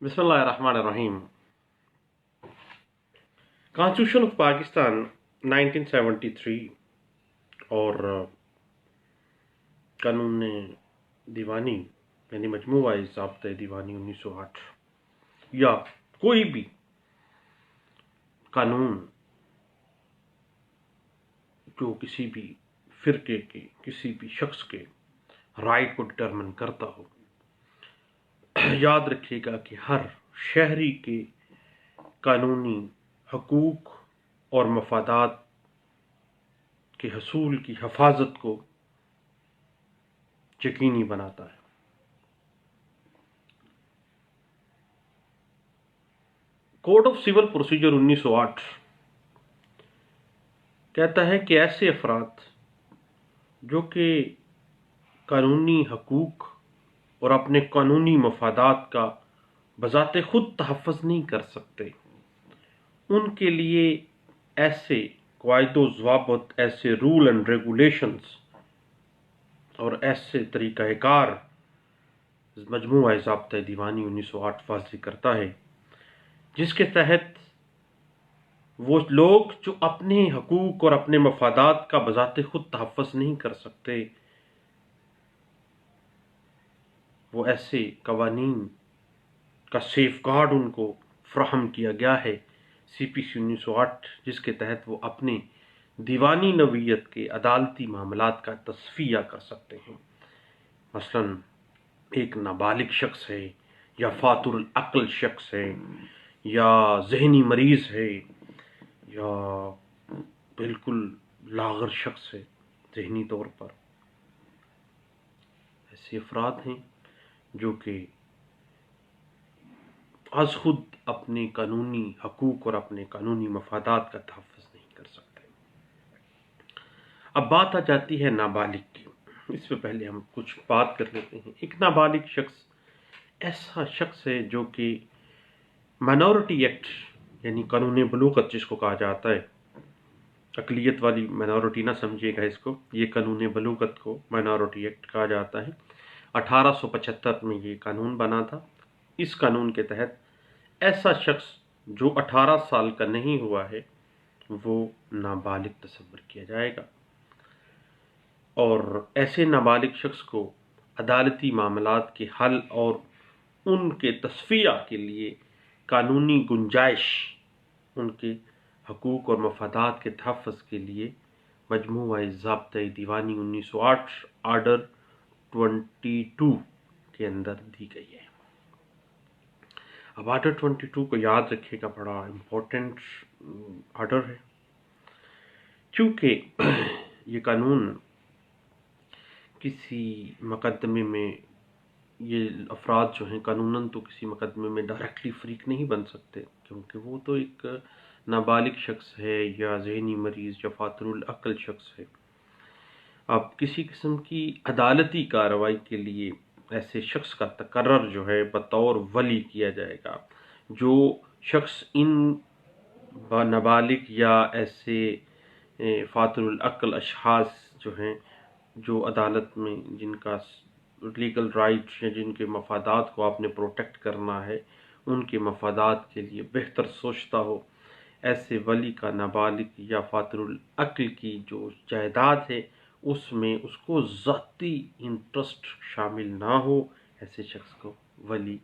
بسم اللہ الرحمن الرحیم۔ کانسٹیٹیوشن آف پاکستان 1973 اور قانون دیوانی یعنی مجموعہ ضابطہ دیوانی 1908 یا کوئی بھی قانون جو کسی بھی فرقے کے کسی بھی شخص کے رائٹ کو ڈٹرمن کرتا ہو، یاد رکھیے گا کہ ہر شہری کے قانونی حقوق اور مفادات کے حصول کی حفاظت کو یقینی بناتا ہے۔ کوڈ آف سول پروسیجر 1908 کہتا ہے کہ ایسے افراد جو کہ قانونی حقوق اور اپنے قانونی مفادات کا بذات خود تحفظ نہیں کر سکتے، ان کے لیے ایسے قواعد و ضوابط، ایسے رول اینڈ ریگولیشنز اور ایسے طریقہ کار مجموعہ ضابطہ دیوانی 1908 واضح کرتا ہے، جس کے تحت وہ لوگ جو اپنے حقوق اور اپنے مفادات کا بذات خود تحفظ نہیں کر سکتے، وہ ایسے قوانین کا سیف گارڈ ان کو فراہم کیا گیا ہے سی پی سی 1908، جس کے تحت وہ اپنے دیوانی نوعیت کے عدالتی معاملات کا تصفیہ کر سکتے ہیں۔ مثلا ایک نابالغ شخص ہے یا فاتر العقل شخص ہے یا ذہنی مریض ہے یا بالکل لاغر شخص ہے ذہنی طور پر، ایسے افراد ہیں جو کہ از خود اپنے قانونی حقوق اور اپنے قانونی مفادات کا تحفظ نہیں کر سکتے۔ اب بات آ جاتی ہے نابالغ کی۔ اس سے پہلے ہم کچھ بات کر لیتے ہیں۔ ایک نابالغ شخص ایسا شخص ہے جو کہ مائنورٹی ایکٹ یعنی قانون بلوغت جس کو کہا جاتا ہے، اقلیت والی مائنورٹی نہ سمجھیے گا اس کو، یہ قانون بلوغت کو مائنورٹی ایکٹ کہا جاتا ہے۔ 1875 میں یہ قانون بنا تھا۔ اس قانون کے تحت ایسا شخص جو 18 سال کا نہیں ہوا ہے وہ نابالغ تصور کیا جائے گا، اور ایسے نابالغ شخص کو عدالتی معاملات کے حل اور ان کے تصفیہ کے لیے قانونی گنجائش، ان کے حقوق اور مفادات کے تحفظ کے لیے مجموعہ ضابطہ دیوانی 1908 آرڈر 22 کے اندر دی گئی ہے۔ اب آرڈر 22 کو یاد رکھیے گا، بڑا امپورٹنٹ آرڈر ہے، کیونکہ یہ قانون کسی مقدمے میں، یہ افراد جو ہیں قانوناً تو کسی مقدمے میں ڈائریکٹلی فریق نہیں بن سکتے، کیونکہ وہ تو ایک نابالغ شخص ہے یا ذہنی مریض یا فاتر العقل شخص ہے۔ اب کسی قسم کی عدالتی کارروائی کے لیے ایسے شخص کا تقرر جو ہے بطور ولی کیا جائے گا۔ جو شخص ان نابالغ یا ایسے فاتر العقل اشخاص جو ہیں، جو عدالت میں جن کا لیگل رائٹ یا جن کے مفادات کو آپ نے پروٹیکٹ کرنا ہے، ان کے مفادات کے لیے بہتر سوچتا ہو، ایسے ولی کا نابالغ یا فاتر العقل کی جو جائیداد ہے اس میں اس کو ذاتی انٹرسٹ شامل نہ ہو، ایسے شخص کو ولی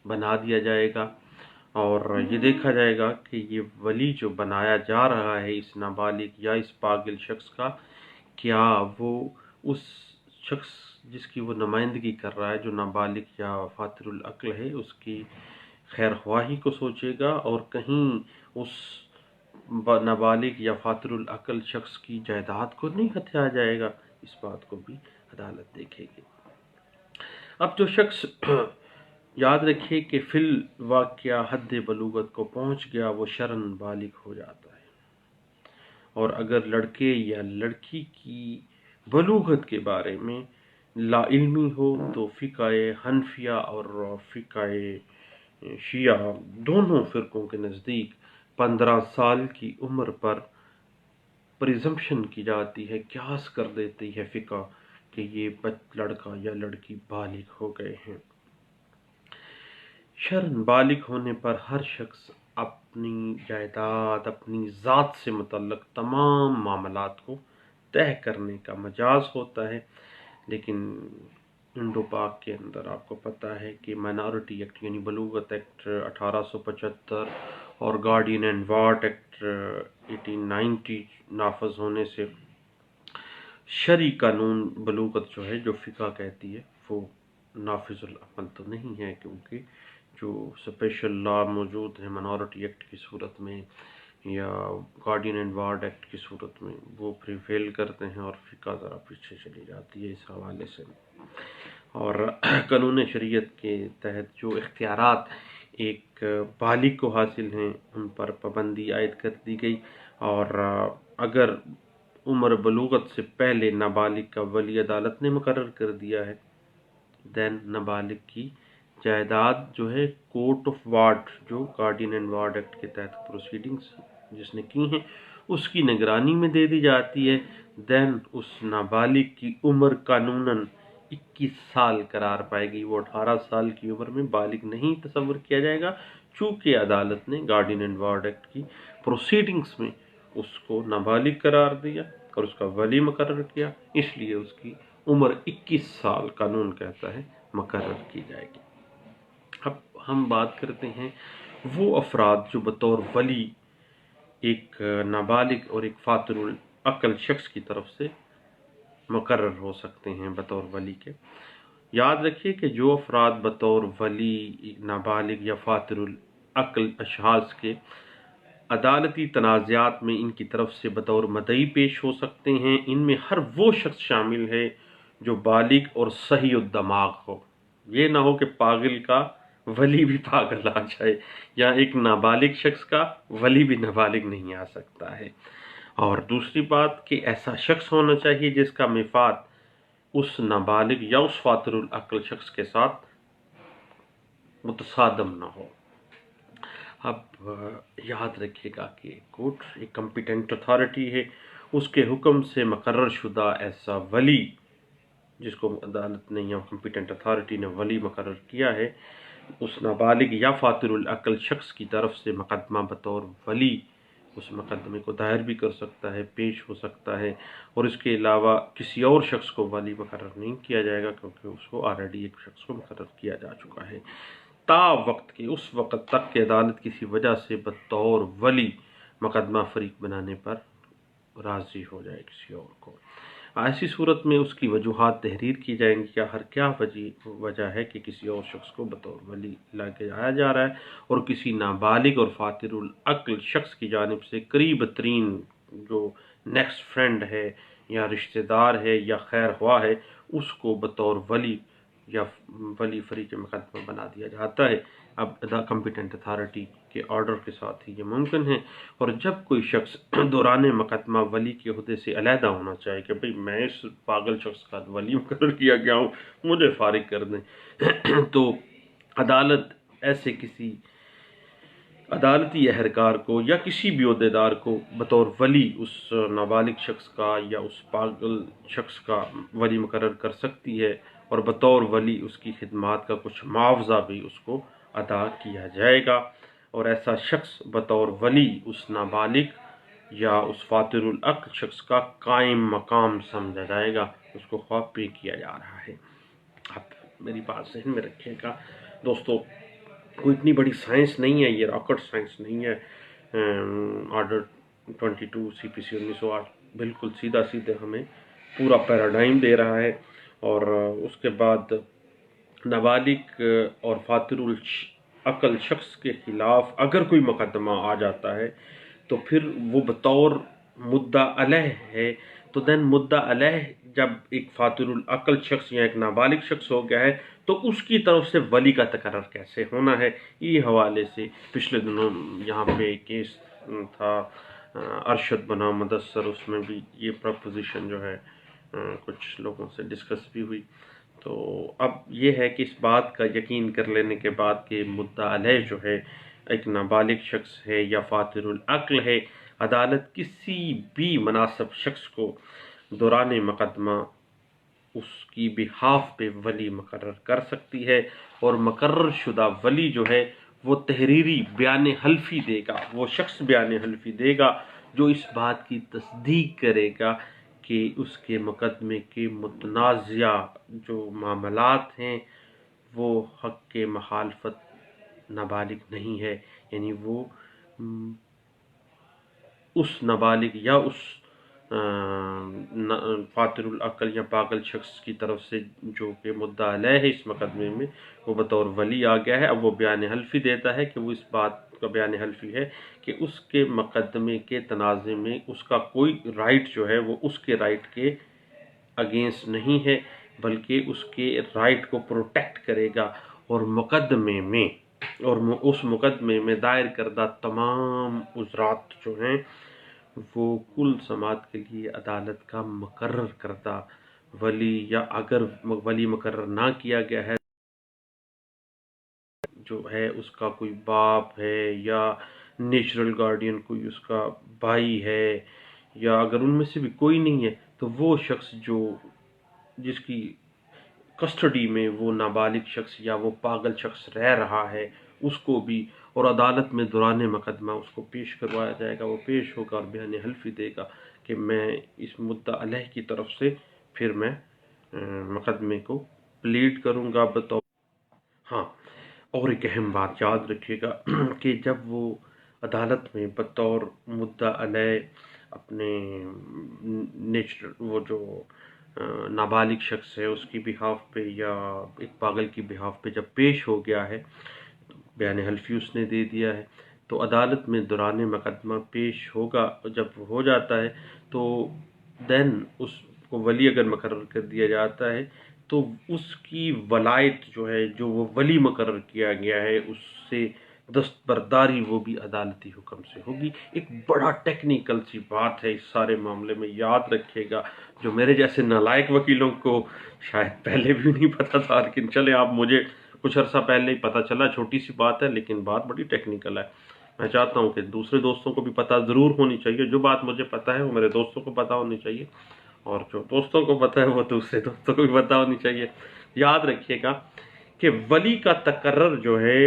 بنا دیا جائے گا، اور یہ دیکھا جائے گا کہ یہ ولی جو بنایا جا رہا ہے اس نابالغ یا اس پاگل شخص کا، کیا وہ اس شخص جس کی وہ نمائندگی کر رہا ہے، جو نابالغ یا فاتر العقل ہے، اس کی خیر خواہی کو سوچے گا، اور کہیں اس نابالغ یا فاتر العقل شخص کی جائیداد کو نہیں ہتھیایا جائے گا، اس بات کو بھی عدالت دیکھے گی۔ اب جو شخص یاد رکھے کہ فی الواقعہ حد بلوغت کو پہنچ گیا، وہ شرعاً بالغ ہو جاتا ہے، اور اگر لڑکے یا لڑکی کی بلوغت کے بارے میں لا علمی ہو تو فقہ حنفیہ اور فقہ شیعہ دونوں فرقوں کے نزدیک 15 سال کی عمر پر پریزمپشن کی جاتی ہے، قیاس کر دیتی ہے فقہ کہ یہ لڑکا یا لڑکی بالغ ہو گئے ہیں۔ شرعاً بالغ ہونے پر ہر شخص اپنی جائیداد، اپنی ذات سے متعلق تمام معاملات کو طے کرنے کا مجاز ہوتا ہے، لیکن انڈو پاک کے اندر آپ کو پتہ ہے کہ مائنارٹی ایکٹ یعنی بلوغت ایکٹ 1875 اور گارڈین اینڈ وارڈ ایکٹ 1890 نافذ ہونے سے شرعی قانون بلوغت جو ہے، جو فقہ کہتی ہے، وہ نافذ العمل تو نہیں ہے، کیونکہ جو اسپیشل لا موجود ہیں مائنارٹی ایکٹ کی صورت میں یا گارڈین اینڈ وارڈ ایکٹ کی صورت میں، وہ پریویل کرتے ہیں اور فقہ ذرا پیچھے چلی جاتی ہے اس حوالے سے۔ اور قانون شریعت کے تحت جو اختیارات ایک بالغ کو حاصل ہیں ان پر پابندی عائد کر دی گئی، اور اگر عمر بلوغت سے پہلے نابالغ کا ولی عدالت نے مقرر کر دیا ہے، دین نابالغ کی جائیداد جو ہے کورٹ آف وارڈ، جو گارڈین اینڈ وارڈ ایکٹ کے تحت پروسیڈنگز جس نے کی ہیں، اس کی نگرانی میں دے دی جاتی ہے۔ دین اس نابالغ کی عمر قانوناً 21 سال قرار پائے گی، وہ 18 سال کی عمر میں بالغ نہیں تصور کیا جائے گا، چونکہ عدالت نے گارڈین اینڈ وارڈ ایکٹ کی پروسیڈنگز میں اس کو نابالغ قرار دیا اور اس کا ولی مقرر کیا، اس لیے اس کی عمر 21 سال قانون کہتا ہے مقرر کی جائے گی۔ اب ہم بات کرتے ہیں وہ افراد جو بطور ولی ایک نابالغ اور ایک فاطر العقل شخص کی طرف سے مقرر ہو سکتے ہیں بطور ولی کے۔ یاد رکھیے کہ جو افراد بطور ولی نابالغ یا فاطر العقل اشخاص کے عدالتی تنازعات میں ان کی طرف سے بطور مدعی پیش ہو سکتے ہیں، ان میں ہر وہ شخص شامل ہے جو بالغ اور صحیح الدماغ ہو۔ یہ نہ ہو کہ پاگل کا ولی بھی پاگل آ جائے، یا ایک نابالغ شخص کا ولی بھی نابالغ نہیں آ سکتا ہے۔ اور دوسری بات کہ ایسا شخص ہونا چاہیے جس کا مفاد اس نابالغ یا اس فاطر العقل شخص کے ساتھ متصادم نہ ہو۔ اب یاد رکھیے گا کہ کورٹ ایک کمپیٹنٹ اتھارٹی ہے، اس کے حکم سے مقرر شدہ ایسا ولی جس کو عدالت نے یا کمپیٹنٹ اتھارٹی نے ولی مقرر کیا ہے، اس نابالغ یا فاطر العقل شخص کی طرف سے مقدمہ بطور ولی اس مقدمے کو دائر بھی کر سکتا ہے، پیش ہو سکتا ہے، اور اس کے علاوہ کسی اور شخص کو ولی مقرر نہیں کیا جائے گا، کیونکہ اس کو آلریڈی ایک شخص کو مقرر کیا جا چکا ہے، تا وقت کے اس وقت تک کہ عدالت کسی وجہ سے بطور ولی مقدمہ فریق بنانے پر راضی ہو جائے کسی اور کو۔ ایسی صورت میں اس کی وجوہات تحریر کی جائیں گی کہ کیا وجہ ہے کہ کسی اور شخص کو بطور ولی لا کے آیا جا رہا ہے، اور کسی نابالغ اور فاطر العقل شخص کی جانب سے قریب ترین جو نیکسٹ فرینڈ ہے یا رشتہ دار ہے یا خیر خواہ ہے، اس کو بطور ولی یا ولی فریق مقدمہ بنا دیا جاتا ہے۔ اب کمپیٹنٹ اتھارٹی کے آرڈر کے ساتھ ہی یہ ممکن ہے۔ اور جب کوئی شخص دوران مقدمہ ولی کے عہدے سے علیحدہ ہونا چاہے کہ بھئی میں اس پاگل شخص کا ولی مقرر کیا گیا ہوں، مجھے فارغ کر دیں، تو عدالت ایسے کسی عدالتی اہلکار کو یا کسی بھی عہدیدار کو بطور ولی اس نابالغ شخص کا یا اس پاگل شخص کا ولی مقرر کر سکتی ہے، اور بطور ولی اس کی خدمات کا کچھ معاوضہ بھی اس کو ادا کیا جائے گا، اور ایسا شخص بطور ولی اس نابالغ یا اس فاطر العقل شخص کا قائم مقام سمجھا جائے گا، اس کو خواب پے کیا جا رہا ہے۔ اب میری بات ذہن میں رکھیے گا دوستو، کوئی اتنی بڑی سائنس نہیں ہے، یہ راکٹ سائنس نہیں ہے۔ آرڈر 22 CPC 1908 بالکل سیدھا سیدھے ہمیں پورا پیراڈائم دے رہا ہے، اور اس کے بعد نابالغ اور فاطر العقل شخص کے خلاف اگر کوئی مقدمہ آ جاتا ہے تو پھر وہ بطور مدعا علیہ ہے، تو دین مدعا علیہ جب ایک فاطر العقل شخص یا ایک نابالغ شخص ہو گیا ہے تو اس کی طرف سے ولی کا تقرر کیسے ہونا ہے۔ یہ حوالے سے پچھلے دنوں یہاں پہ کیس تھا ارشد بنام مدثر، اس میں بھی یہ پروپوزیشن جو ہے کچھ لوگوں سے ڈسکس بھی ہوئی۔ تو اب یہ ہے کہ اس بات کا یقین کر لینے کے بعد کہ مدعا علیہ جو ہے ایک نابالغ شخص ہے یا فاطر العقل ہے، عدالت کسی بھی مناسب شخص کو دوران مقدمہ اس کی بہاف پہ ولی مقرر کر سکتی ہے، اور مقرر شدہ ولی جو ہے وہ تحریری بیان حلفی دے گا، وہ شخص بیان حلفی دے گا جو اس بات کی تصدیق کرے گا کہ اس کے مقدمے کے متنازع جو معاملات ہیں وہ حق کے مخالفت نابالغ نہیں ہے، یعنی وہ اس نابالغ یا اس فاطر العقل یا پاگل شخص کی طرف سے جو کہ مدعا علیہ ہے اس مقدمے میں، وہ بطور ولی آ گیا ہے۔ اب وہ بیان حلفی دیتا ہے کہ وہ اس بات کا بیان حلفی ہے کہ اس کے مقدمے کے تنازع میں اس کا کوئی رائٹ جو ہے وہ اس کے رائٹ کے اگینسٹ نہیں ہے، بلکہ اس کے رائٹ کو پروٹیکٹ کرے گا، اور مقدمے میں اس مقدمے میں دائر کردہ تمام عذرات جو ہیں وہ کل سماعت کے لیے عدالت کا مقرر کردہ ولی، یا اگر ولی مقرر نہ کیا گیا ہے جو ہے اس کا کوئی باپ ہے یا نیچرل گارڈین کوئی اس کا بھائی ہے، یا اگر ان میں سے بھی کوئی نہیں ہے تو وہ شخص جس کی کسٹڈی میں وہ نابالغ شخص یا وہ پاگل شخص رہ رہا ہے اس کو بھی، اور عدالت میں دوران مقدمہ اس کو پیش کروایا جائے گا، وہ پیش ہوگا اور بیان حلفی دے گا کہ میں اس مدعا علیہ کی طرف سے پھر میں مقدمے کو پلیڈ کروں گا بطور۔ ہاں، اور ایک اہم بات یاد رکھیے گا کہ جب وہ عدالت میں بطور مدعا علیہ اپنے نیچرل وہ جو نابالغ شخص ہے اس کی بہاف پہ یا ایک پاگل کی بہاف پہ جب پیش ہو گیا ہے، بیان حلفی اس نے دے دیا ہے، تو عدالت میں دوران مقدمہ پیش ہوگا، جب ہو جاتا ہے تو دین اس کو ولی اگر مقرر کر دیا جاتا ہے تو اس کی ولایت جو ہے جو وہ ولی مقرر کیا گیا ہے اس سے دستبرداری وہ بھی عدالتی حکم سے ہوگی۔ ایک بڑا ٹیکنیکل سی بات ہے اس سارے معاملے میں، یاد رکھیے گا، جو میرے جیسے نالائق وکیلوں کو شاید پہلے بھی نہیں پتا تھا، لیکن چلے آپ مجھے کچھ عرصہ پہلے ہی پتہ چلا، چھوٹی سی بات ہے لیکن بات بڑی ٹیکنیکل ہے۔ میں چاہتا ہوں کہ دوسرے دوستوں کو بھی پتہ ضرور ہونی چاہیے، جو بات مجھے پتہ ہے وہ میرے دوستوں کو پتہ ہونی چاہیے، اور جو دوستوں کو پتہ ہے وہ دوسرے دوستوں کو بھی پتہ ہونی چاہیے۔ یاد رکھیے گا کہ ولی کا تقرر جو ہے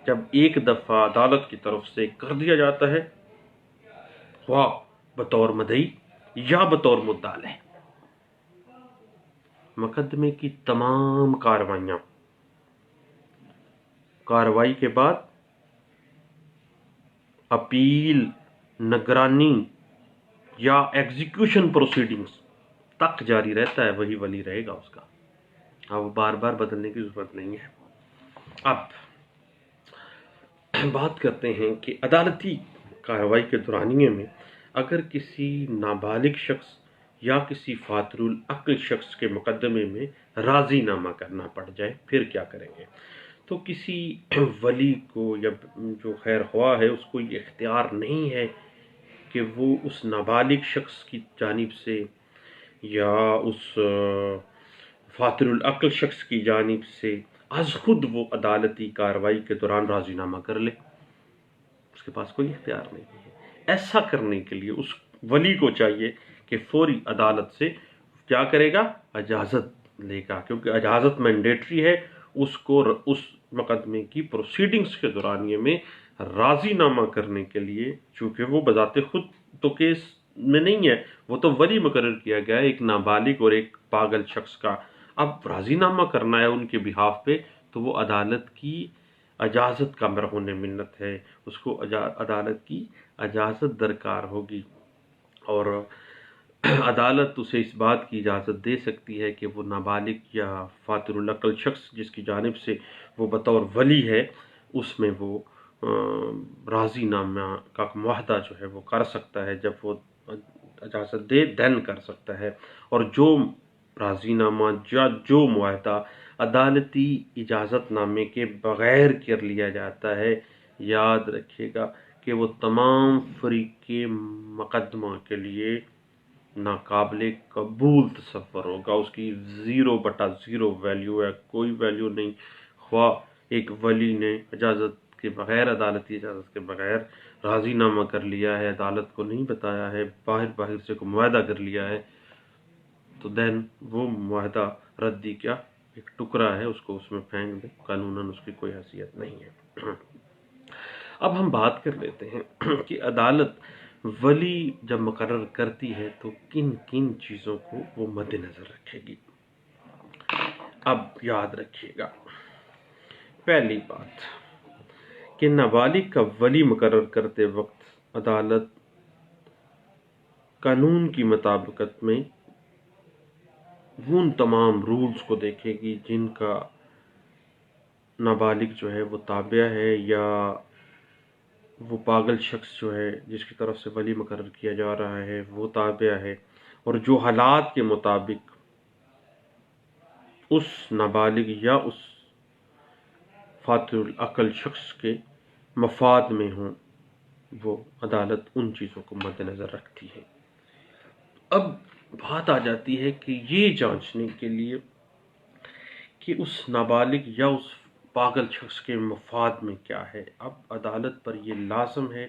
جب ایک دفعہ عدالت کی طرف سے کر دیا جاتا ہے، خواہ بطور مدعی یا بطور مدعا علیہ، مقدمے کی تمام کارروائی کے بعد اپیل، نگرانی یا ایگزیکیوشن پروسیڈنگز تک جاری رہتا ہے، وہی ولی رہے گا اس کا، اب بار بار بدلنے کی ضرورت نہیں ہے۔ اب بات کرتے ہیں کہ عدالتی کارروائی کے دورانیے میں اگر کسی نابالغ شخص یا کسی فاطر العقل شخص کے مقدمے میں راضی نامہ کرنا پڑ جائے پھر کیا کریں گے؟ تو کسی ولی کو یا جو خیر خواہ ہے اس کو یہ اختیار نہیں ہے کہ وہ اس نابالغ شخص کی جانب سے یا اس فاطر العقل شخص کی جانب سے از خود وہ عدالتی کارروائی کے دوران راضی نامہ کر لے، اس کے پاس کوئی اختیار نہیں ہے۔ ایسا کرنے کے لیے اس ولی کو چاہیے کہ فوری عدالت سے کیا کرے گا؟ اجازت لے گا، کیونکہ اجازت مینڈیٹری ہے، اس کو اس مقدمے کی پروسیڈنگز کے دورانیے میں راضی نامہ کرنے کے لیے، چونکہ وہ بذات خود تو کیس میں نہیں ہے، وہ تو ولی مقرر کیا گیا ہے ایک نابالغ اور ایک پاگل شخص کا، اب راضی نامہ کرنا ہے ان کے بہاف پہ تو وہ عدالت کی اجازت کا مرہون منت ہے، اس کو عدالت کی اجازت درکار ہوگی، اور عدالت اسے اس بات کی اجازت دے سکتی ہے کہ وہ نابالغ یا فاطر العقل شخص جس کی جانب سے وہ بطور ولی ہے اس میں وہ راضی نامہ کا معاہدہ جو ہے وہ کر سکتا ہے، جب وہ اجازت دے دین کر سکتا ہے، اور جو راضی نامہ یا جو معاہدہ عدالتی اجازت نامے کے بغیر کر لیا جاتا ہے، یاد رکھیے گا کہ وہ تمام فریق مقدمہ کے لیے ناقابل قبول تصور ہوگا، اس کی 0/0 ویلیو ہے، کوئی ویلیو نہیں، خواہ ایک ولی نے اجازت کے بغیر، عدالتی اجازت کے بغیر راضی نامہ کر لیا ہے، عدالت کو نہیں بتایا ہے، باہر سے کوئی معاہدہ کر لیا ہے، تو دین وہ معاہدہ ردی کیا ایک ٹکڑا ہے اس کو اس میں پھینک دیں، قانوناً اس کی کوئی حیثیت نہیں ہے۔ اب ہم بات کر لیتے ہیں کہ عدالت ولی جب مقرر کرتی ہے تو کن کن چیزوں کو وہ مد نظر رکھے گی۔ اب یاد رکھیے گا، پہلی بات کہ نابالغ کا ولی مقرر کرتے وقت عدالت قانون کی مطابقت میں ان تمام رولز کو دیکھے گی جن کا نابالغ جو ہے وہ تابع ہے، یا وہ پاگل شخص جو ہے جس کی طرف سے ولی مقرر کیا جا رہا ہے وہ تابع ہے، اور جو حالات کے مطابق اس نابالغ یا اس فاتر العقل شخص کے مفاد میں ہوں، وہ عدالت ان چیزوں کو مد نظر رکھتی ہے۔ اب بات آ جاتی ہے کہ یہ جانچنے کے لیے کہ اس نابالغ یا اس پاگل شخص کے مفاد میں کیا ہے، اب عدالت پر یہ لازم ہے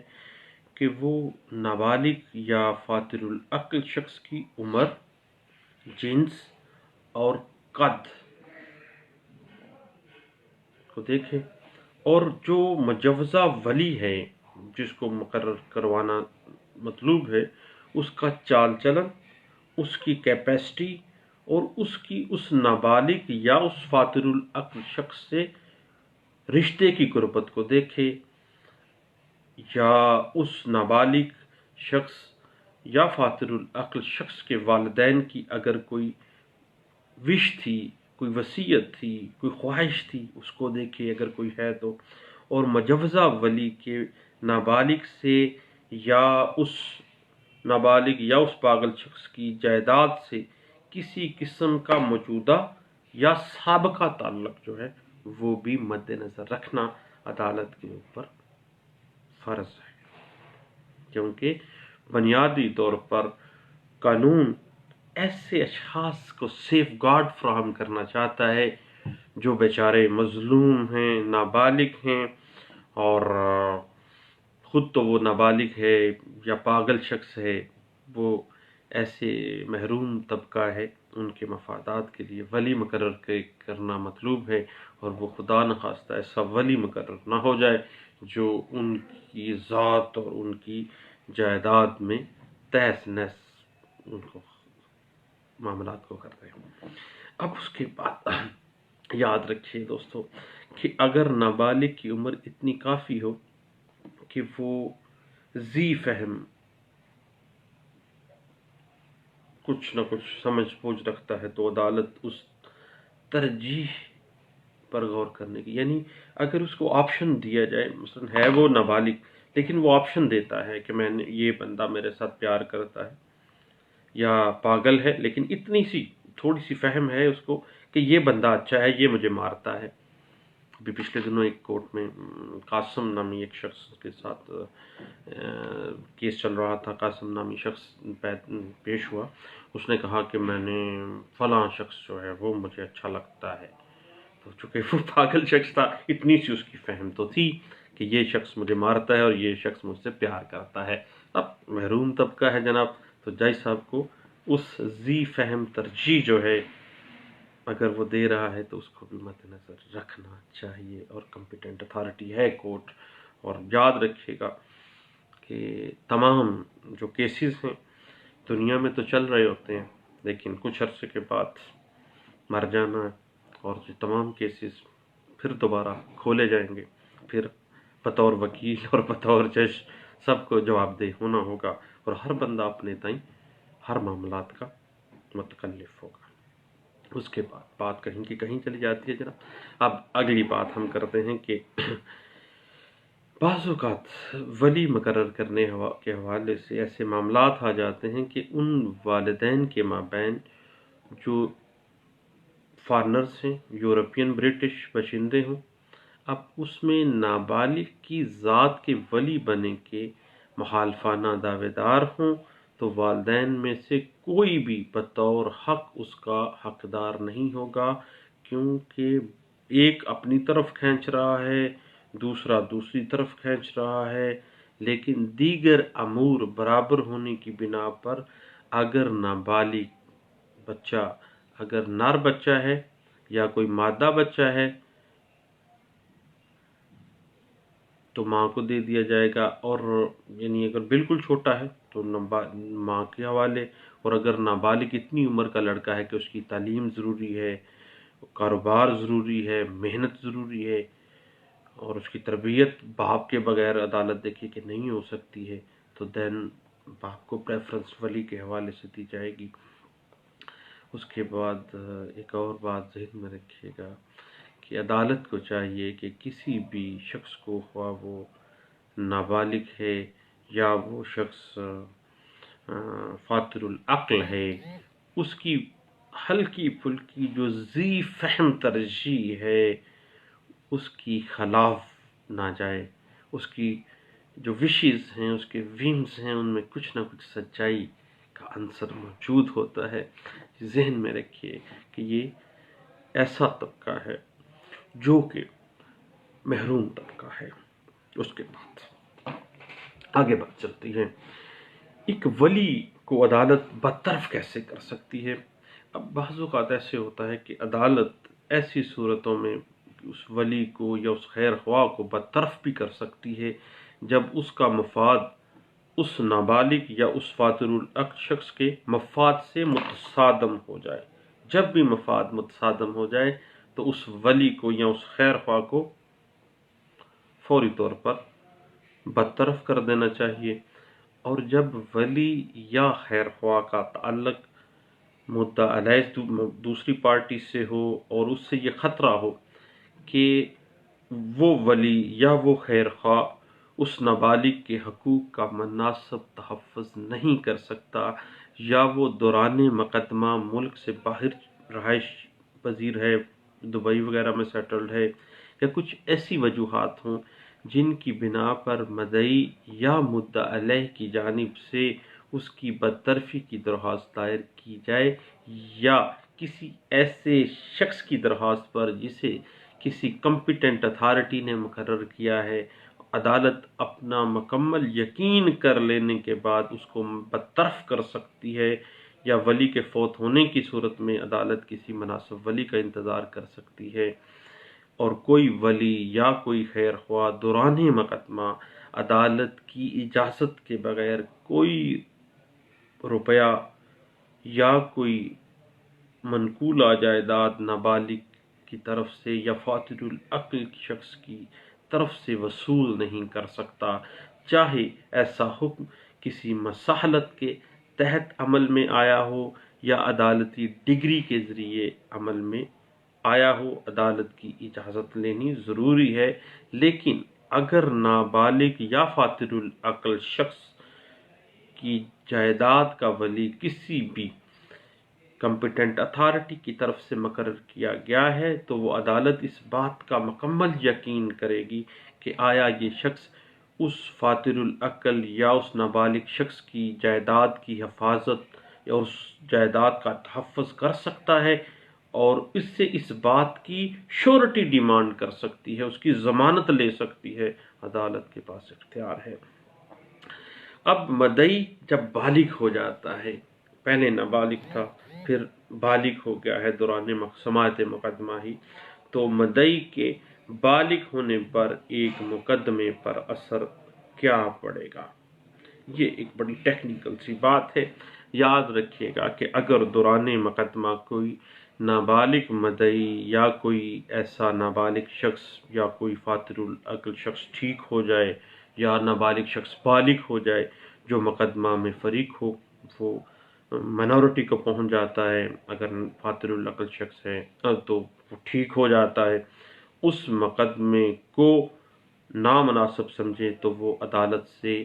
کہ وہ نابالغ یا فاتر العقل شخص کی عمر، جنس اور قد کو دیکھے، اور جو مجوزہ ولی ہے جس کو مقرر کروانا مطلوب ہے، اس کا چال چلن، اس کی کیپیسٹی اور اس کی اس نابالغ یا اس فاتر العقل شخص سے رشتے کی قربت کو دیکھے، یا اس نابالغ شخص یا فاتر العقل شخص کے والدین کی اگر کوئی وش تھی، کوئی وصیت تھی، کوئی خواہش تھی، اس کو دیکھے اگر کوئی ہے تو، اور مجوزہ ولی کے نابالغ سے یا اس نابالغ یا اس پاگل شخص کی جائیداد سے کسی قسم کا موجودہ یا سابقہ تعلق جو ہے وہ بھی مد نظر رکھنا عدالت کے اوپر فرض ہے، کیونکہ بنیادی طور پر قانون ایسے اشخاص کو سیف گارڈ فراہم کرنا چاہتا ہے جو بیچارے مظلوم ہیں، نابالغ ہیں، اور خود تو وہ نابالغ ہے یا پاگل شخص ہے، وہ ایسے محروم طبقہ ہے، ان کے مفادات کے لیے ولی مقرر کرنا مطلوب ہے، اور وہ خدا نخواستہ ایسا ولی مقرر نہ ہو جائے جو ان کی ذات اور ان کی جائیداد میں تہس نہس ان کو معاملات کو کر رہے ہوں۔ اب اس کے بعد یاد رکھیے دوستو کہ اگر نابالغ کی عمر اتنی کافی ہو کہ وہ ذی فہم کچھ نہ کچھ سمجھ بوجھ رکھتا ہے تو عدالت اس ترجیح پر غور کرنے کی، یعنی اگر اس کو آپشن دیا جائے، مثلا ہے وہ نابالغ لیکن وہ آپشن دیتا ہے کہ میں نے یہ بندہ میرے ساتھ پیار کرتا ہے، یا پاگل ہے لیکن اتنی سی تھوڑی سی فہم ہے اس کو کہ یہ بندہ اچھا ہے، یہ مجھے مارتا ہے۔ ابھی پچھلے دنوں ایک کورٹ میں قاسم نامی ایک شخص کے ساتھ کیس چل رہا تھا، قاسم نامی شخص پیش ہوا، اس نے کہا کہ میں نے فلاں شخص جو ہے وہ مجھے اچھا لگتا ہے، تو چونکہ وہ پاگل شخص تھا اتنی سی اس کی فہم تو تھی کہ یہ شخص مجھے مارتا ہے اور یہ شخص مجھ سے پیار کرتا ہے۔ اب محروم طبقہ ہے جناب، تو جج صاحب کو اس ذی فہم ترجیح جو ہے اگر وہ دے رہا ہے تو اس کو بھی مد نظر رکھنا چاہیے، اور کمپیٹنٹ اتھارٹی ہے کورٹ۔ اور یاد رکھیے گا کہ تمام جو کیسز ہیں دنیا میں تو چل رہے ہوتے ہیں لیکن کچھ عرصے کے بعد مر جانا ہے، اور جو تمام کیسز پھر دوبارہ کھولے جائیں گے، پھر بطور وکیل اور بطور جج سب کو جواب دہ ہونا ہوگا، اور ہر بندہ اپنے تئیں ہر معاملات کا متکلف ہوگا۔ اس کے بعد بات کہیں کی کہیں چلی جاتی ہے جناب۔ اب اگلی بات ہم کرتے ہیں کہ بعض اوقات ولی مقرر کرنے کے حوالے سے ایسے معاملات آ جاتے ہیں کہ ان والدین کے مابین جو فارنرز ہیں، یورپین برٹش باشندے ہوں، اب اس میں نابالغ کی ذات کے ولی بنے کے مخالفانہ دعوے دار ہوں تو والدین میں سے کوئی بھی بطور حق اس کا حقدار نہیں ہوگا، کیونکہ ایک اپنی طرف کھینچ رہا ہے، دوسرا دوسری طرف کھینچ رہا ہے، لیکن دیگر امور برابر ہونے کی بنا پر اگر نابالغ بچہ اگر نر بچہ ہے یا کوئی مادہ بچہ ہے تو ماں کو دے دیا جائے گا، اور یعنی اگر بالکل چھوٹا ہے تو ماں کے حوالے، اور اگر نابالغ اتنی عمر کا لڑکا ہے کہ اس کی تعلیم ضروری ہے، کاروبار ضروری ہے، محنت ضروری ہے، اور اس کی تربیت باپ کے بغیر عدالت دیکھے کہ نہیں ہو سکتی ہے، تو دین باپ کو پریفرنس ولی کے حوالے سے دی جائے گی۔ اس کے بعد ایک اور بات ذہن میں رکھیے گا کہ عدالت کو چاہیے کہ کسی بھی شخص کو، خواہ وہ نابالغ ہے یا وہ شخص فاطر العقل ہے، اس کی ہلکی پھلکی جو ذی فہم ترجیح ہے اس کی خلاف نہ جائے۔ اس کی جو وشز ہیں، اس کے ویمز ہیں، ان میں کچھ نہ کچھ سچائی کا عنصر موجود ہوتا ہے۔ ذہن میں رکھیے کہ یہ ایسا طبقہ ہے جو کہ محروم طبقہ ہے۔ اس کے بعد آگے بات چلتی ہے، ایک ولی کو عدالت برطرف کیسے کر سکتی ہے؟ اب بعض اوقات ایسے ہوتا ہے کہ عدالت ایسی صورتوں میں اس ولی کو یا اس خیر خواہ کو برطرف بھی کر سکتی ہے جب اس کا مفاد اس نابالغ یا اس فاطر العقل شخص کے مفاد سے متصادم ہو جائے۔ جب بھی مفاد متصادم ہو جائے تو اس ولی کو یا اس خیر خواہ کو فوری طور پر برطرف کر دینا چاہیے۔ اور جب ولی یا خیر خواہ کا تعلق مدعا علیہ دوسری پارٹی سے ہو اور اس سے یہ خطرہ ہو کہ وہ ولی یا وہ خیر خواہ اس نابالغ کے حقوق کا مناسب تحفظ نہیں کر سکتا، یا وہ دوران مقدمہ ملک سے باہر رہائش پذیر ہے، دبئی وغیرہ میں سیٹلڈ ہے، یا کچھ ایسی وجوہات ہوں جن کی بنا پر مدعی یا مدعا علیہ کی جانب سے اس کی برطرفی کی درخواست دائر کی جائے، یا کسی ایسے شخص کی درخواست پر جسے کسی کمپیٹنٹ اتھارٹی نے مقرر کیا ہے، عدالت اپنا مکمل یقین کر لینے کے بعد اس کو برطرف کر سکتی ہے، یا ولی کے فوت ہونے کی صورت میں عدالت کسی مناسب ولی کا انتظار کر سکتی ہے۔ اور کوئی ولی یا کوئی خیر خواہ دوران مقدمہ عدالت کی اجازت کے بغیر کوئی روپیہ یا کوئی منقولہ جائیداد نابالغ کی طرف سے یا فاطر العقل شخص کی طرف سے وصول نہیں کر سکتا، چاہے ایسا حکم کسی مصالحت کے تحت عمل میں آیا ہو یا عدالتی ڈگری کے ذریعے عمل میں آیا ہو۔ عدالت کی اجازت لینی ضروری ہے، لیکن اگر نابالغ یا فاطر العقل شخص کی جائیداد کا ولی کسی بھی کمپیٹنٹ اتھارٹی کی طرف سے مقرر کیا گیا ہے تو وہ عدالت اس بات کا مکمل یقین کرے گی کہ آیا یہ شخص اس فاطر العقل یا اس نابالغ شخص کی جائیداد کی حفاظت یا اس جائیداد کا تحفظ کر سکتا ہے، اور اس سے اس بات کی شورٹی ڈیمانڈ کر سکتی ہے، اس کی ضمانت لے سکتی ہے۔ عدالت کے پاس اختیار ہے۔ اب مدعی جب بالغ ہو جاتا ہے، پہلے نابالغ تھا پھر بالغ ہو گیا ہے دوران سماعت مقدمہ ہی، تو مدعی کے بالغ ہونے پر ایک مقدمے پر اثر کیا پڑے گا؟ یہ ایک بڑی ٹیکنیکل سی بات ہے۔ یاد رکھیے گا کہ اگر دوران مقدمہ کوئی نابالغ مدعی یا کوئی ایسا نابالغ شخص یا کوئی فاطر العقل شخص ٹھیک ہو جائے یا نابالغ شخص بالغ ہو جائے جو مقدمہ میں فریق ہو، وہ منورٹی کو پہنچ جاتا ہے، اگر فاطر العقل شخص ہے تو وہ ٹھیک ہو جاتا ہے، اس مقدمے کو نامناسب سمجھے تو وہ عدالت سے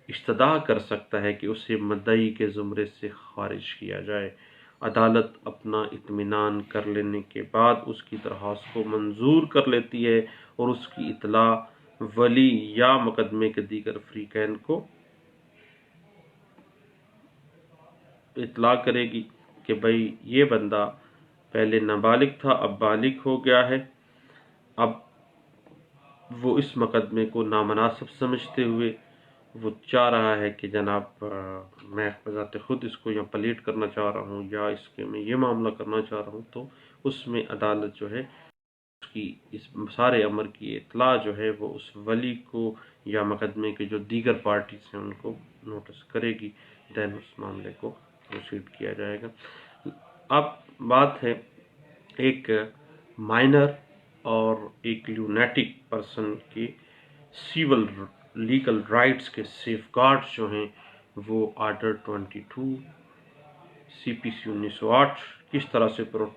استدعا کر سکتا ہے کہ اسے مدعی کے زمرے سے خارج کیا جائے۔ عدالت اپنا اطمینان کر لینے کے بعد اس کی درخواست کو منظور کر لیتی ہے اور اس کی اطلاع ولی یا مقدمے کے دیگر فریقین کو اطلاع کرے گی کہ بھئی یہ بندہ پہلے نابالغ تھا اب بالغ ہو گیا ہے، اب وہ اس مقدمے کو نامناسب سمجھتے ہوئے وہ چاہ رہا ہے کہ جناب میں بذات خود اس کو یا پلیٹ کرنا چاہ رہا ہوں یا اس کے میں یہ معاملہ کرنا چاہ رہا ہوں، تو اس میں عدالت جو ہے اس کی اس سارے امر کی اطلاع جو ہے وہ اس ولی کو یا مقدمے کے جو دیگر پارٹیز ہیں ان کو نوٹس کرے گی، دین اس معاملے کو پروسیڈ کیا جائے گا۔ اب بات ہے ایک مائنر اور ایک لونیٹک پرسن کی سیول لیگل رائٹس کے سیف گارڈز جو ہیں وہ آرڈر 22 CPC 1908 کس طرح سے